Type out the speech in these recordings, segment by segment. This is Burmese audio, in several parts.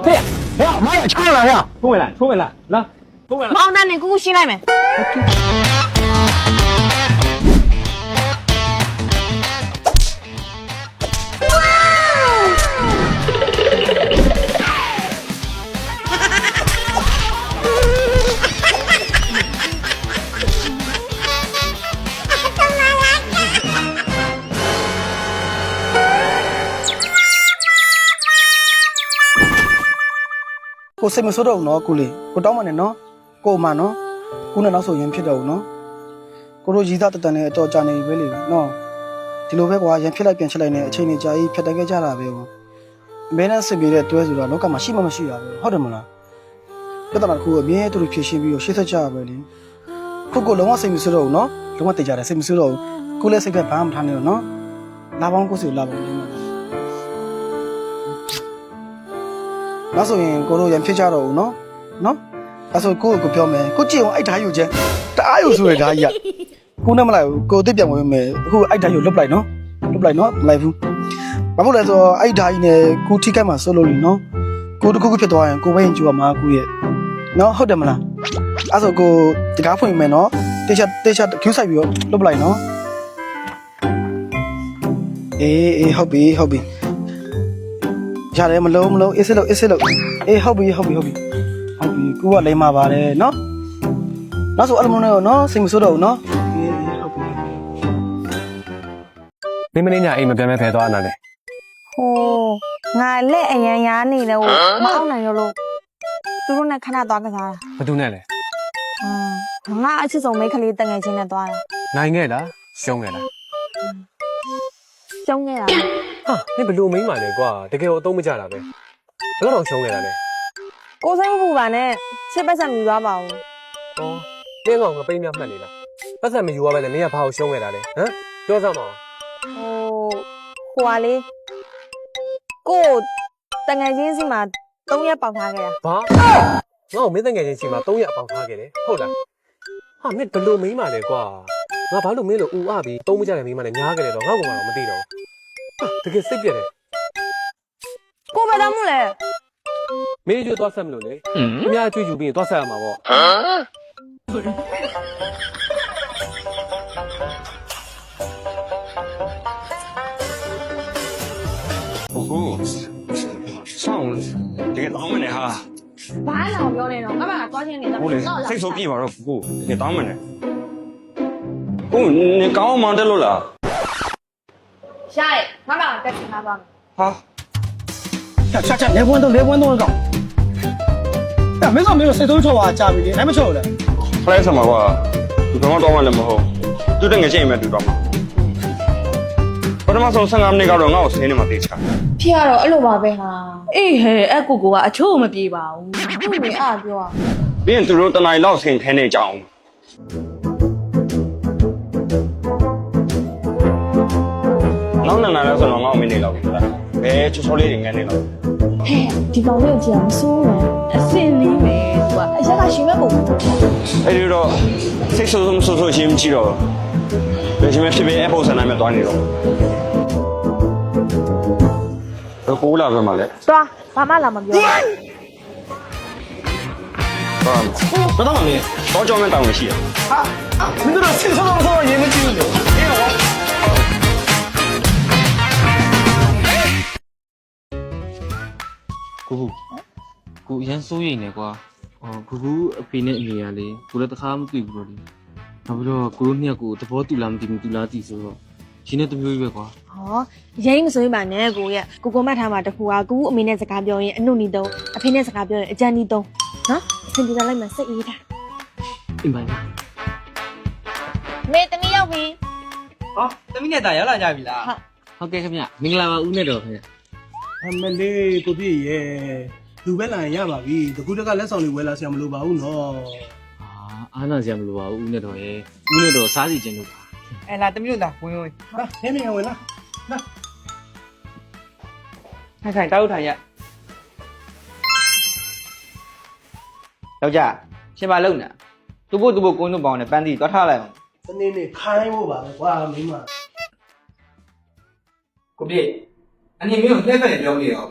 ဖေးမောင်ချောင်းလာဖေးထုံးဝင်လာလာထုံးဝင်လာ မောင်နဲ့နေကူရှင်းလိုက်မယ်ကိုစိတ်မဆိုးတော့ဘူးနော်ကိုလေးကိုတောင်းမှနဲ့နော်ကိုမှနော်ကိုနဲ့နောက်ဆိုရင်ဖြစ်တော့ဘူးနော်ကိုတို့ရည်သားတတန်နဲ့အတော်ကြာနေပြီပဲလေနော်ဒီလိုပဲကွာရန်ဖြစ်လိုက်ပြန်ဖြစ်လိုက်နေအချိန်ကြီးကြာကြီးဖြတ်တန်းခဲ့ကြတာပဲကွာအမဲနဲ့ဆင်ပြေတဲ့တွဲဆိုတာလောကမှာရှိမှမရှိရပဲဟုတ်တယ်မလားပြဿနာတစ်ခုအမြဲတူတူဖြေရှင်းပြီးတော့ရှေ့ဆက်ကြရပဲလေကိုလုံးဝစိတ်မဆိုးတော့ဘူးနော်လုံးဝတည်ကြတယ်စိတ်မဆိုးတော့ဘူးကိုလည်းစိတ်ကဘာမှမထားနဲ့တော့နော်လာပေါင်းကိုစီလာပေါင်းလေးနောက်ဆိုရင်ကိုတို့ရန်ဖြစ်ကြတော့ဘူးနော်အဲဆိုကိုပြောမယ်ကိုကြည့်အောင်အဲ့ဓာတ်ယူချက်တအားယူဆိုရဓာတ်ကြီးကိုနဲ့မလိုက်ဘူးကိုအစ်ပြန်ဝင်မယ်အခုအဲ့ဓာတ်ယူလွတ်လိုက်နော်မလိုက်ဘူးဘာလို့လဲဆိုတော့အဲ့ဓာတ်ကြီးနဲ့ကိုထိခိုက်မှစိုးလို့လीနော်ကိုတခုခုဖြစ်သွားရင်ကိုပဲရင်ကြည့်ပါမှာကိုရဲ့နော်ဟုတ်တယ်မလားအဲဆိုကိုတကားဖွင့်မယ်နော်တေချာကျူးဆိုင်ပြီးတော့လွတ်လိုက်နော်အေးဟုတ်ပြီရတယ်မလုံးအေးစစ်လို့အေးဟုတ်ပြီကိုကလိမ္မာပါတယ်နော်နောက်ဆိုအဲ့လိုမျိုးနဲ့နော်စိတ်မဆိုးတော့ဘူးနော်အေးဟုတ်ပြီမင်းမင်းညာအိမ်မပြန်မဲဖယ်သွားနာလေ ဟိုငါလက်အရန်ရားနေတယ်ဟိုမအောင်နိုင်ရောလို့သူတို့နဲ့ခဏသွားကစားတာ ဘာတူနဲ့လဲ ငါအချစ်ဆုံးမိန်းကလေးတငယ်ချင်းနဲ့သွားတာ နိုင်ခဲ့လားရှုံးခဲ့လား ကျုံးခဲ့တာ ဟာမင်းဘလို့မိန်းပါလဲကွာတကယ်တော့အသုံးမကျတာပဲဘယ်တော့ရှုံးခဲ့တာလဲ ကိုစိမ့်ပူပါနဲ့ချစ်ပတ်ဆက်မြူသွားပါဦး ဩတင်းကောင်ကပိန်းမြမှတ်နေလားပတ်ဆက်မယူရပဲလေမင်းကဘာကိုရှုံးခဲ့တာလဲဟမ်ပြောစမ်းပါဦး ဟိုဟာလေးကိုတငယ်ချင်းစီမှာ3ရက်ပေါက်ထားခဲ့တာ ဘာငါ့ကိုမင်းတငယ်ချင်းချိန်မှာ3ရက်အပေါင်ထားခဲ့တယ်ဟုတ်လားဟာမင်းဘလို့မိန်းပါလဲကွာငါဘာလို့မင်းလို့ဦးအပြီးသုံးမကြတဲ့မိန်းမနဲ့ညားခဲ့တယ်တော့ငါ့ကောင်ကတော့မသိတော့ဘူးတကယ်စိတ်ပြက်တယ် ကိုပဲသားမှုလဲ မင်းကျွတ်သွားဆက်မလို့လေအများကျွေးယူပြီးရင်သွားဆက်ရမှာပေါ့哦，上午这个当门的哈， ဘာလာပြောနေတော့ငါဘာသွားချင်းနေတာ 我嘞谁说比方说不够，这个当门的。哦，你刚忙得了啦？ ရှားတယ်ငါဘာတက်ချင်တာပါ 好，ချက်လေပွန်းတော့ကောအဲ့မင်းကမင်းစိတ်ဆိုးချောပါကြာပြီလေအဲ့မချောလေ 后来什么话？你刚刚当完了没好？就等个见面对吧嘛？我他妈从上俺们那个人，我谁他妈得钱？ ဖြစ်ရတော့အဲ့လိုပါပဲဟာ အေးဟဲ့အကူကအချို့မပြေပါဘူး သူ့မိအားပြောอ่ะ 别人都是等来老钱才能讲。老奶奶说我没那老的，哎，就说你人家那老。 ဟဲ့ဒီကောင်လေးကိုကြည့်အောင်စိုးတယ် အစင်လေးမယ်သူကအရက်ကရှင်မဲ့ပုံမှာ 哎，就说谁说心不记了？为什么偏偏 Apple 上那边端你了？这过了干嘛嘞？ သွားဘာမှလာမပြော ဘယ်တော့မှမင်း 多叫我们单位去。 ဟာမင်းတို့စိတ်ဆိုးတော့ရင်မကြည့်ဘူးလေအေးဟော ကိုအရန်စိုးရိမ်နေကွာကူအဖေနဲ့အမေကလေကိုလည်းတခါမတွေ့ဘူးလို့လေနောက်ပြီးတော့ကိုတို့နှစ်ယောက်ကိုသဘောတူလားမသိဘူးတူလားသိဆိုတော့ရှင်နဲ့တမျိုးကြီးပဲကွာ ဟောရိမ့်မစိုးပါနဲ့ကိုရဲ့ကိုမတ်ထားမှာတခုကကိုအမေနဲ့စကားပြောရင်အနုနီတုံးအဖေနဲ့စကားပြောရင်အကြမ်းနီတုံးနော်အဆင်ပြေလိုက်မှစိတ်အေးတာ အင်းပါလား မေတမီးရောက်ပြီ ဟောသမီးနဲ့တာရောက်လာကြပြီလား ဟုတ်ကဲ့ခင်ဗျမင်္ဂလာပါဦးနဲ့တော်ခင်ဗျ အမလေးကိုပြည့်ရဲ့လူပဲလာရင်ရပါပြီတကူတကလက်ဆောင်လေးဝယ်လာဆရာမလိုပါဘူးနော် အားနာစရာမလိုပါဘူးဦးနဲ့တော်ရဲ့ဦးနဲ့တော်စားစီခြင်းလို့ပါ အဲလာသမီးတို့လာဝင် ဟာနင်းနေဝင်လား ခိုင်တောက်ထိုင်ရယောက်ျားရှင်မလုံနာသူ့ဘုကိုင်းတို့ပေါင်းနဲ့ပန်းတီသွားထားလိုက်အောင် စနေနေ့ခိုင်းဖို့ပါပဲကွာမင်းမ ကိုပြည့်အနေမျိုးလှည့်ဖက်နေပြောနေရော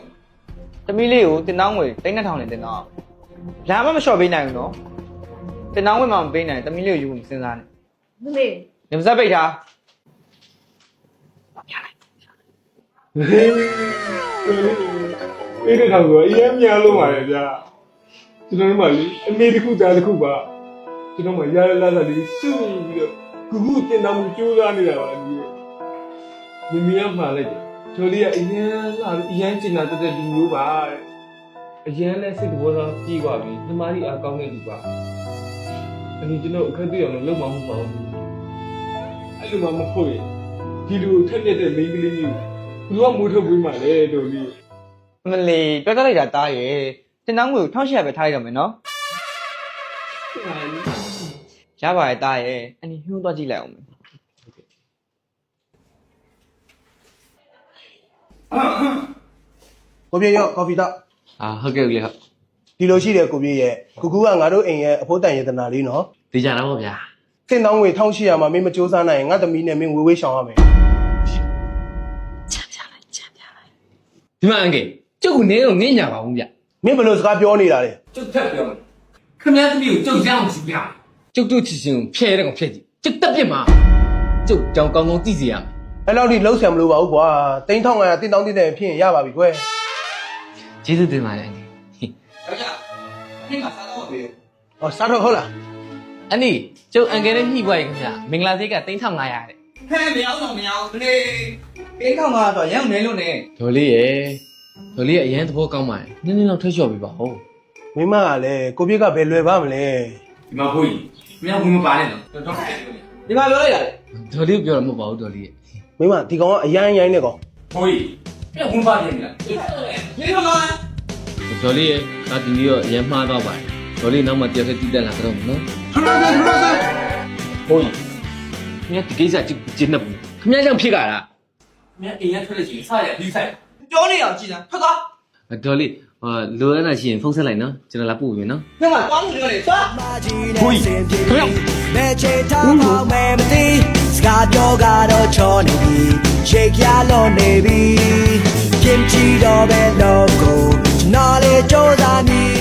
သမီးလေးကိုတင်တောင်းငွေ3000နဲ့တင်တော့လာမမလျှော့ပေးနိုင်ဘူးနော်တင်တောင်းငွေမှမပေးနိုင်သမီးလေးကိုယူဖို့မစဉ်းစားနဲ့ မမေ ညမစက်ပိတ်ထား အေးတဲ့ထောင်ကအရင်များလုံးပါလေဗျာကျွန်တော်တို့မှလေအမေတစ်ခုသားတစ်ခုပါကျွန်တော်မှရရလာလာလေးစုပြီးတော့ခုတင်တော်မူကြိုးစားနေတာပါဒီမိမိကမှားလိုက်တယ်ချိုလေးကအရင်ကျင်နာတဲ့လူမျိုးပါအရင်လည်းစိတ်ဘောတော့ပြေးပါပြီနှမကြီးအားကောင်းတဲ့လူပါအမေကျွန်တော်အခက်တွေ့အောင်လုပ်မှမဟုတ်ပါဘူးအဲ့လိုမှမဟုတ်ရင်ဒီလူထက်မြက်တဲ့မိန်းကလေးမျိုးဘယ်တော့မိုးထုတ်ပေးမှလဲတို့လေး မလီပြောပြလိုက်တာတားရဲ့တင်တောင်းငွေကို1800ပဲထားလိုက်တော့မယ်နော်ရပါရဲ့တားရဲ့အနီဟိုးသွားကြည့်လိုက်အောင်မယ် ကိုပြေရောကော်ဖီတော့ ဟုတ်ကဲ့ဦးလေးဟုတ် ဒီလိုရှိတယ်ကိုပြေရဲ့ကူကူကငါတို့အိမ်ရဲ့အဖိုးတန်ရတနာလေးနော် သိကြတာပေါ့ဗျာ စင်တောင်းငွေ1800မှာမင်းမစူးစမ်းနိုင်ရင်ငါသမီးနဲ့မင်းဝေဝေးရှောင်ရမယ် ဒီမှာအန်ကေကျုပ်ကနေတော့ငင်းညာပါဘူးဗျ မင်းဘယ်လိုစကားပြောနေတာလဲ ကျုပ်ထက်ပြောမယ်ခင်ဗျားသမီးကိုကျုပ်ရအောင်စီပြကျုပ်တို့ချစ်ချင်းကိုဖျဲတဲ့ကောင်ဖျက်ကြည့်ကျုပ်တက်ပြစ်မှာကျုပ်ကြောင်ကောင်းကောင်းသိစေရမယ် အဲ့လောက်ထိလှုပ်ဆံမလို့ပါဘူးကွာ3500တင်းတောင်းတင်းတဲ့ဖြစ်ရင်ရပါပြီကွယ် ကျေးဇူးတင်ပါတယ်အန်ကေ ယောက်ျားအဖေကစားတော့ပေး ဟောစားတော့ဟုတ်လား အန်ဒီကျုပ်အန်ကေနဲ့ညှိပွားရင်ခင်ဗျာမင်္ဂလာစိတ်က3500တဲ့ ဟဲ့မရောက်တော့မရောက်ဘူးလေပေးခေါင်ကတော့ရမ်းမဲလို့နေ ဒေါ်လေးရဲ့အရန်သဘောကောင်းပါတယ်နည်းနည်းတော့ထွက်လျှော့ပေးပါဦး မင်းမကလည်းကိုပြေကဘယ်လွယ်ပါမလဲ ဒီမှာဟုတ်ကြီးမင်းကဝင်မပါနဲ့နော်တော့ခက်တယ် ဒီမှာပြောလိုက်တာလေ ဒေါ်လေးပြောတာမဟုတ်ပါဘူးဒေါ်လေးရဲ့ မင်းမဒီကောင်ကအရန်ရိုင်းနေကောင် ဟုတ်ကြီးမင်းဝင်ပါပြန်ပြီလား ဒီမှာ ဒေါ်လေးရဲ့ဒါဒီနေ့တော့အရန်မှားတော့ပါတယ်ဒေါ်လေးနောက်မှတယောက်တည်းတည်တက်လာကြတော့မယ်နော် ဟုတ်ကြီးမင်းဒီကိစ္စကျင်းနေဘူးခင်ဗျားကြောင့်ဖြစ်ကြတာမင်းအိမ်ကထွက်လို့ရှိရင်စရပြီးဆိုင် ပြောနေအောင်ကြည်စမ်းထွက်သွား ဒေါ်လေးလိုရတာရှိရင်ဖုန်းဆက်လိုက်နော်ကျွန်တော်လာပို့ပြီနော် ညမသွားလို့ပြောနေသွား ဟုတ်ကြီးခင်ဗျာ မဲချေထားမောင်မဲမသိစကားပြောကတော့ချောနေပြီချိတ်ရလို့နေပြီပြင်ချီတော့ပဲလို့ကိုကျွန်တော်လေးကြိုးစားမည်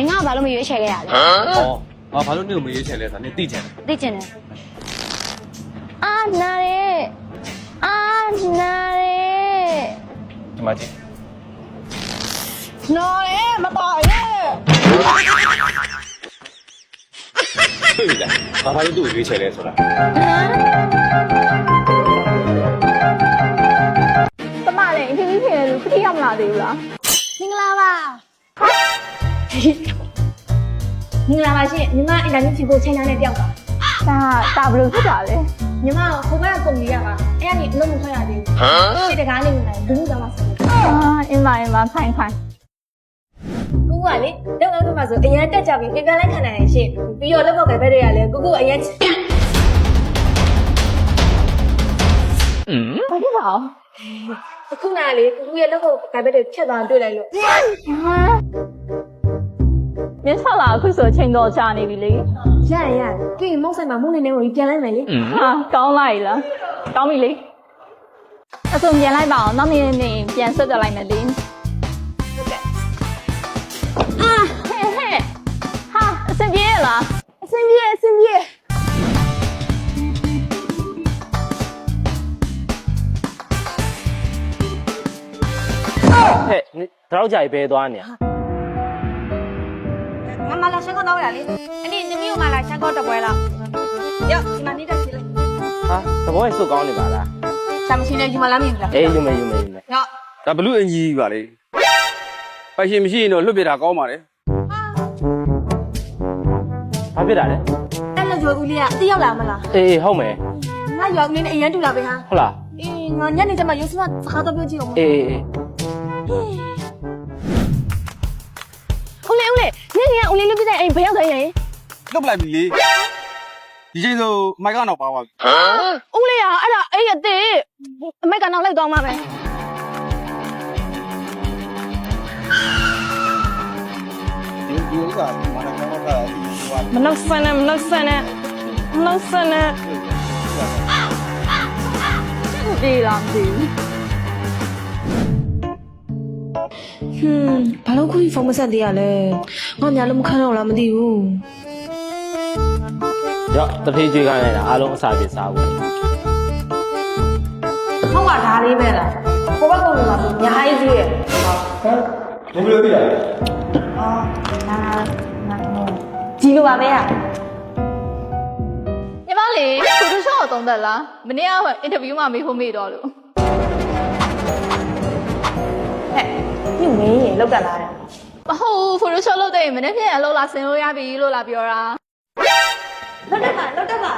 ။ငါကဘာလို့မရွေးချယ်ခဲ့ရလဲ ဟောဘာလို့နေကိုမရွေးချယ်လဲဆိုတာနင်သိချင်တယ် ။သိချင်တယ်။အာနာရဲ။အာနာရဲ ဒီမှာကြည့် ။နော်ရဲမတော်ရဲ တွေ့ပြီလားဘာလို့သူ့ကိုရွေးချယ်လဲဆိုတာ ။တမလည်းအင်းကြီးဖြစ်နေလို့ခတိရောက်မလာသေးဘူးလား။မင်္ဂလာပါ။မင်္ဂလာပါရှင်။ညီမအင်တာနက်ဖြေဖို့ချိန်ထားတဲ့တယောက်ပါ။ဒါဘယ်လိုဖြစ်တာလဲ။ညီမဟိုဘက်ကကုမ္ပဏီကပါ။အဲ့ကနေအလုပ်မထွက်ရသေးဘူး။ဒီတကားနေနေတယ်ဘူးကမှဆက်လို့။အင်းမဖိုင်။ကိုကလေတော့တော့မှဆိုအရင်တက်ကြပြီးပြန်လိုက်ခံနိုင်ရင်ရှင်ပြီးတော့လက်ဘောက်ကဘက်တွေကလည်းကိုအရင်ဘာဖြစ်ပါအခုနကလေကိုရဲ့လက်ဘောက်ကဘက်တွေဖြတ်သွားတွေ့လိုက်လို့ မြင်ဆက်လာအခုဆိုချိန်တော့ကြာနေပြီလေ ရပြီးရင်မောက်ဆိုင်မှာမုန်းနေနေဝင်ပြန်လိုက်မယ်လေ ဟာကောင်းလိုက်လားကောင်းပြီလေအစုံပြန်လိုက်ပါအောင်နောက်နေ့နေ့ပြန်ဆက်တက်လိုက်မယ်လေဟုတ်ကဲ့အာဟဲ့ဟာအစင်ပြေလား အဆင်ပြေ ဟဲ့တော့ကြာပဲသွားနေ ငါမလာဆက်ကတော့ရလေအဲ့ဒီနမီကိုမလာဆက်တော့တပွဲလောက်ရောဒီမှာနေတက်စီလိုက် ဟာသဘောရဲ့စုကောင်းနေပါလား ရှာမရှိနေဒီမှာလာမြင်လား အေးယူမယ်ရော ဒါဘလူးအင်ကြီးပါလေပိုင်ရှင်မရှိရင်တော့လွတ်ပြတာကောင်းပါလေ ဘာဖြစ်တာလဲ အဲ့လိုဆိုဦးလေးကအတိရောက်လာမလား အေးဟုတ်မယ် ငါရောက်နေအရင်တူလာပဲဟာ ဟုတ်လား အေးငါညနေကျမှရုပ်စမစကားတော့ပြောကြည့်အောင် အေး ဦးလေးညနေကဦးလေးလွတ်ပြတဲ့အိမ်ဘယ်ရောက်သွားရင် လွတ်ပလိုက်ပြီလေဒီချိန်ဆိုမိုက်ကတော့ပါသွားပြီ ဦးလေးကအဲ့ဒါအိမ်အသေးအမိုက်ကနောက်လိုက်သွားမှာပဲ ဒီဥစ္စာမာနကောင်းတော့တာဒီဟို မနှုတ်ဆက်နဲ့ ပြေလားမသိဘူး ဘာလို့ခုဖုန်းမဆက်သေးရလဲငါများလို့မခံတော့လားမသိဘူး ရော့တဖေးကျွေးခိုင်းလိုက်တာအားလုံးအစာပြေစားဖို့ ဟုတ်ပါဒါလေးပဲလားကိုဘကုန်းကညာဟိုင်းကြီးရဲ့ ဘယ်လိုပြရလဲ နာကြီးလိုပါပဲอ่ะ ညီမလေး Photoshop ကိုသုံးသက်လားမနေ့ကအင်တာဗျူးမှာမေးဖို့မေးတော့လို့ ဟဲ့ညမင်းရေလောက်တက်လာတယ် မဟုတ်ဘူး Photoshop လုပ်တဲ့ရင်မနေ့ပြန်အလုပ်လာဆင်လို့ရပြီလို့လာပြောတာ လောက်တက်ပါ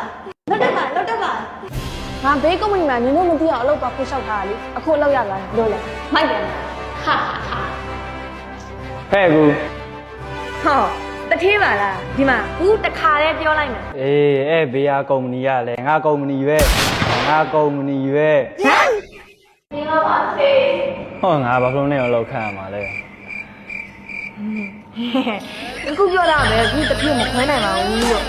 ငါဘေးကုမ္ပဏီမှာနင်တို့မသိအောင်အလုပ်ပါဖိတ်လျှောက်ထားတာလေအခုအလုပ်ရလာလို့လေမိုက်တယ်ဟာ ဖဲ့ကူ ဟောတထေးပါလားဒီမှာဦးတခါတည်းပြောလိုက်မယ် အေးအဲ့ဘေးယာကုမ္ပဏီကလည်းငါကုမ္ပဏီပဲငါကုမ္ပဏီပဲ ဒီမှာပါစေ ဟောငါဘာလို့နဲ့လောက်ခံရမှာလဲ အခုပြောတာပဲအခုတထေးမခွဲနိုင်ပါဘူးလို့